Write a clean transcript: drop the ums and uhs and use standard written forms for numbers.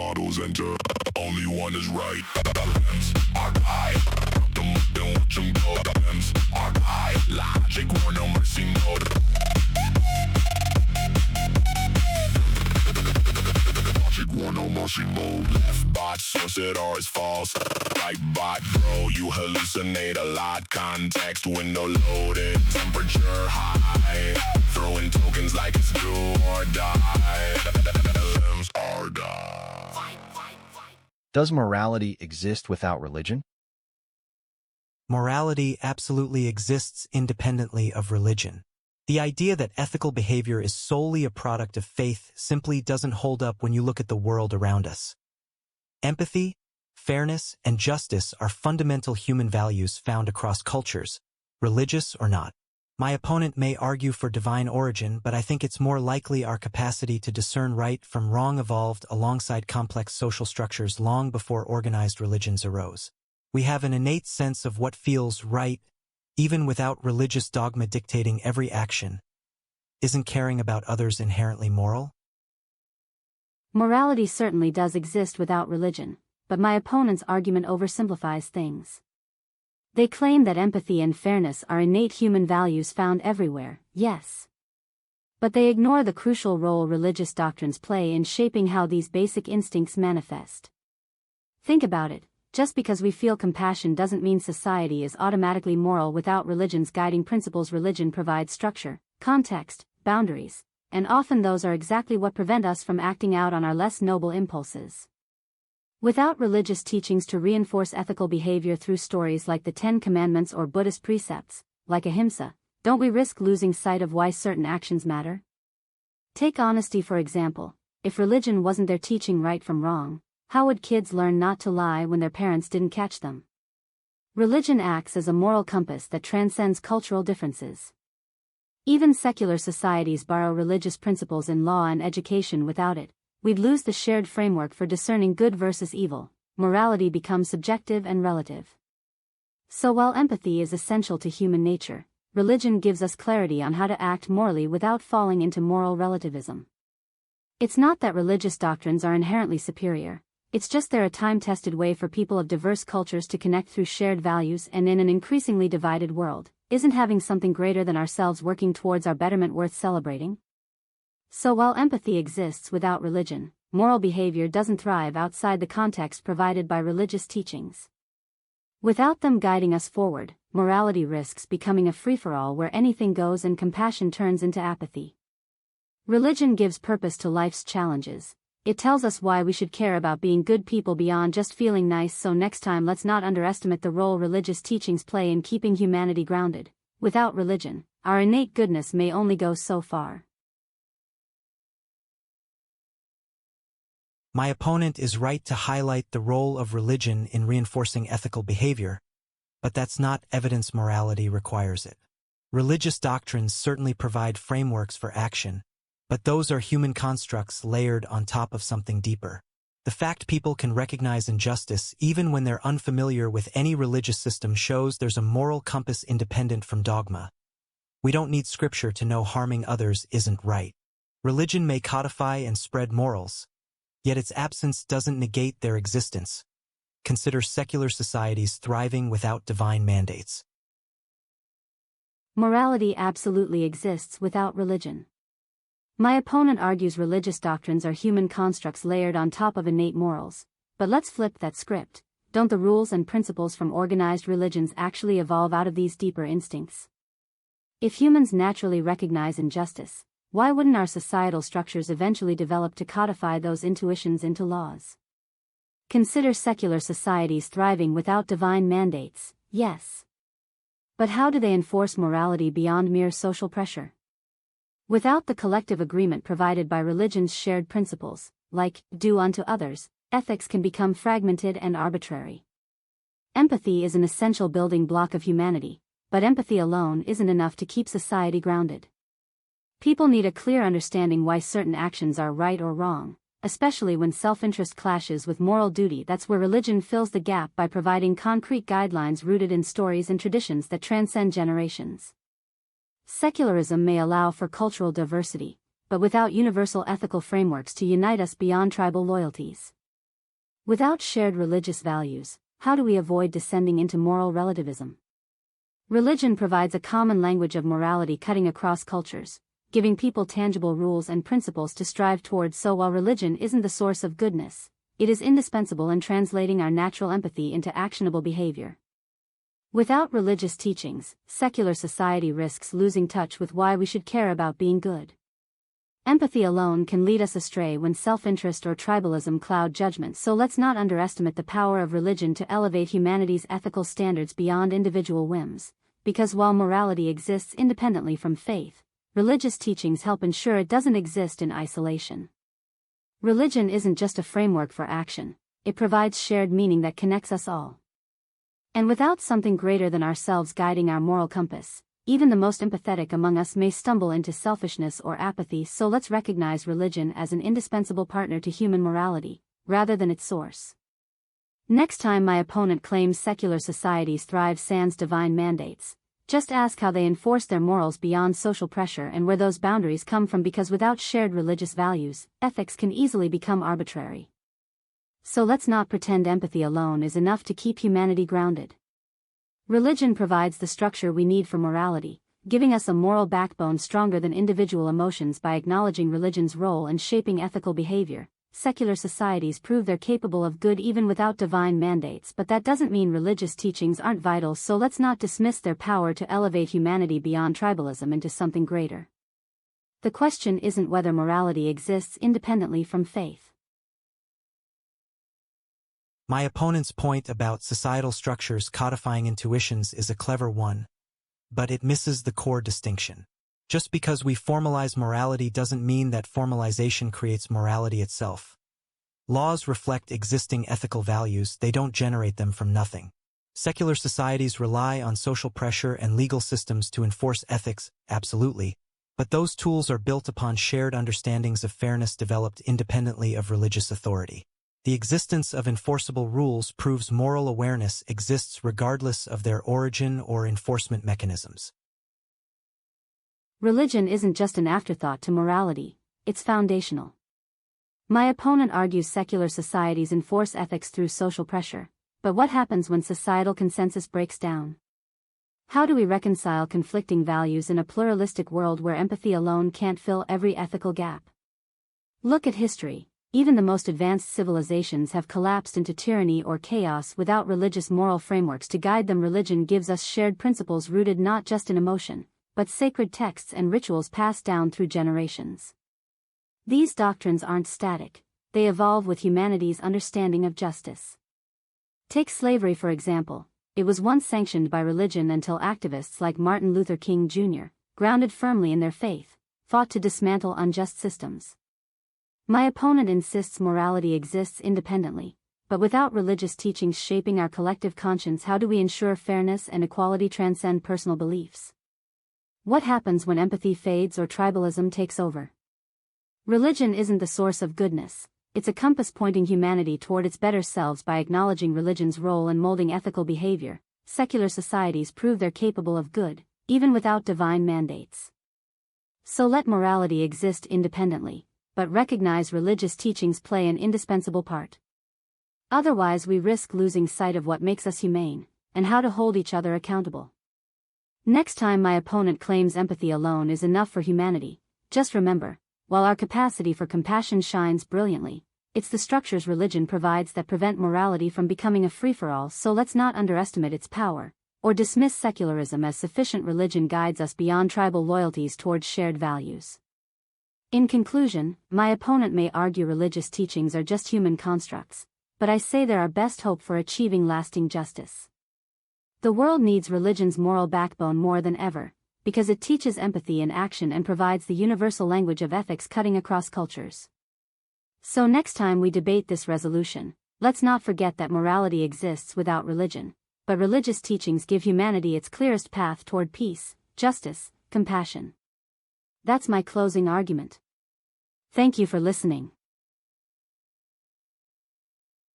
models enter. Only one is right. LLMs are high. Don't watch them go. LLMs are high. Logic, war, no mercy, no. Logic, war, no mercy, mode. Left bot, source it or it's false. Right bot, bro, you hallucinate a lot. Context window loaded. Temperature high. Throwing tokens like it's do or die. LLMs are die. Does morality exist without religion? Morality absolutely exists independently of religion. The idea that ethical behavior is solely a product of faith simply doesn't hold up when you look at the world around us. Empathy, fairness, and justice are fundamental human values found across cultures, religious or not. My opponent may argue for divine origin, but I think it's more likely our capacity to discern right from wrong evolved alongside complex social structures long before organized religions arose. We have an innate sense of what feels right, even without religious dogma dictating every action. Isn't caring about others inherently moral? Morality certainly does exist without religion, but my opponent's argument oversimplifies things. They claim that empathy and fairness are innate human values found everywhere, yes. But they ignore the crucial role religious doctrines play in shaping how these basic instincts manifest. Think about it, just because we feel compassion doesn't mean society is automatically moral without religion's guiding principles. Religion provides structure, context, boundaries, and often those are exactly what prevent us from acting out on our less noble impulses. Without religious teachings to reinforce ethical behavior through stories like the Ten Commandments or Buddhist precepts, like ahimsa, don't we risk losing sight of why certain actions matter? Take honesty for example. If religion wasn't there teaching right from wrong, how would kids learn not to lie when their parents didn't catch them? Religion acts as a moral compass that transcends cultural differences. Even secular societies borrow religious principles in law and education. Without it, we'd lose the shared framework for discerning good versus evil. Morality becomes subjective and relative. So while empathy is essential to human nature, religion gives us clarity on how to act morally without falling into moral relativism. It's not that religious doctrines are inherently superior, it's just they're a time-tested way for people of diverse cultures to connect through shared values. And in an increasingly divided world, isn't having something greater than ourselves working towards our betterment worth celebrating? So while empathy exists without religion, moral behavior doesn't thrive outside the context provided by religious teachings. Without them guiding us forward, morality risks becoming a free-for-all where anything goes and compassion turns into apathy. Religion gives purpose to life's challenges. It tells us why we should care about being good people beyond just feeling nice. So next time, let's not underestimate the role religious teachings play in keeping humanity grounded. Without religion, our innate goodness may only go so far. My opponent is right to highlight the role of religion in reinforcing ethical behavior, but that's not evidence morality requires it. Religious doctrines certainly provide frameworks for action, but those are human constructs layered on top of something deeper. The fact people can recognize injustice even when they're unfamiliar with any religious system shows there's a moral compass independent from dogma. We don't need scripture to know harming others isn't right. Religion may codify and spread morals, yet its absence doesn't negate their existence. Consider secular societies thriving without divine mandates. Morality absolutely exists without religion. My opponent argues religious doctrines are human constructs layered on top of innate morals. But let's flip that script. Don't the rules and principles from organized religions actually evolve out of these deeper instincts? If humans naturally recognize injustice, why wouldn't our societal structures eventually develop to codify those intuitions into laws? Consider secular societies thriving without divine mandates, yes. But how do they enforce morality beyond mere social pressure? Without the collective agreement provided by religion's shared principles, like, do unto others, ethics can become fragmented and arbitrary. Empathy is an essential building block of humanity, but empathy alone isn't enough to keep society grounded. People need a clear understanding why certain actions are right or wrong, especially when self-interest clashes with moral duty. That's where religion fills the gap by providing concrete guidelines rooted in stories and traditions that transcend generations. Secularism may allow for cultural diversity, but without universal ethical frameworks to unite us beyond tribal loyalties, Without shared religious values, how do we avoid descending into moral relativism? Religion provides a common language of morality cutting across cultures, giving people tangible rules and principles to strive towards. So while religion isn't the source of goodness, it is indispensable in translating our natural empathy into actionable behavior. Without religious teachings, secular society risks losing touch with why we should care about being good. Empathy alone can lead us astray when self-interest or tribalism cloud judgment, so let's not underestimate the power of religion to elevate humanity's ethical standards beyond individual whims, because while morality exists independently from faith, religious teachings help ensure it doesn't exist in isolation. Religion isn't just a framework for action, it provides shared meaning that connects us all. And without something greater than ourselves guiding our moral compass, even the most empathetic among us may stumble into selfishness or apathy. So let's recognize religion as an indispensable partner to human morality, rather than its source. Next time my opponent claims secular societies thrive sans divine mandates, just ask how they enforce their morals beyond social pressure and where those boundaries come from, because without shared religious values, ethics can easily become arbitrary. So let's not pretend empathy alone is enough to keep humanity grounded. Religion provides the structure we need for morality, giving us a moral backbone stronger than individual emotions. By acknowledging religion's role in shaping ethical behavior, secular societies prove they're capable of good even without divine mandates. But that doesn't mean religious teachings aren't vital, so let's not dismiss their power to elevate humanity beyond tribalism into something greater. The question isn't whether morality exists independently from faith. My opponent's point about societal structures codifying intuitions is a clever one, but it misses the core distinction. Just because we formalize morality doesn't mean that formalization creates morality itself. Laws reflect existing ethical values, they don't generate them from nothing. Secular societies rely on social pressure and legal systems to enforce ethics, absolutely, but those tools are built upon shared understandings of fairness developed independently of religious authority. The existence of enforceable rules proves moral awareness exists regardless of their origin or enforcement mechanisms. Religion isn't just an afterthought to morality, it's foundational. My opponent argues secular societies enforce ethics through social pressure, but what happens when societal consensus breaks down? How do we reconcile conflicting values in a pluralistic world where empathy alone can't fill every ethical gap? Look at history. Even the most advanced civilizations have collapsed into tyranny or chaos without religious moral frameworks to guide them. Religion gives us shared principles rooted not just in emotion, but sacred texts and rituals passed down through generations. These doctrines aren't static, they evolve with humanity's understanding of justice. Take slavery for example. It was once sanctioned by religion until activists like Martin Luther King Jr., grounded firmly in their faith, fought to dismantle unjust systems. My opponent insists morality exists independently, but without religious teachings shaping our collective conscience, how do we ensure fairness and equality transcend personal beliefs? What happens when empathy fades or tribalism takes over? Religion isn't the source of goodness, it's a compass pointing humanity toward its better selves. By acknowledging religion's role in molding ethical behavior, secular societies prove they're capable of good, even without divine mandates. So let morality exist independently, but recognize religious teachings play an indispensable part. Otherwise we risk losing sight of what makes us humane, and how to hold each other accountable. Next time my opponent claims empathy alone is enough for humanity, just remember, while our capacity for compassion shines brilliantly, it's the structures religion provides that prevent morality from becoming a free-for-all. So let's not underestimate its power, or dismiss secularism as sufficient. Religion guides us beyond tribal loyalties towards shared values. In conclusion, my opponent may argue religious teachings are just human constructs, but I say they're our best hope for achieving lasting justice. The world needs religion's moral backbone more than ever, because it teaches empathy in action and provides the universal language of ethics cutting across cultures. So next time we debate this resolution, let's not forget that morality exists without religion, but religious teachings give humanity its clearest path toward peace, justice, compassion. That's my closing argument. Thank you for listening.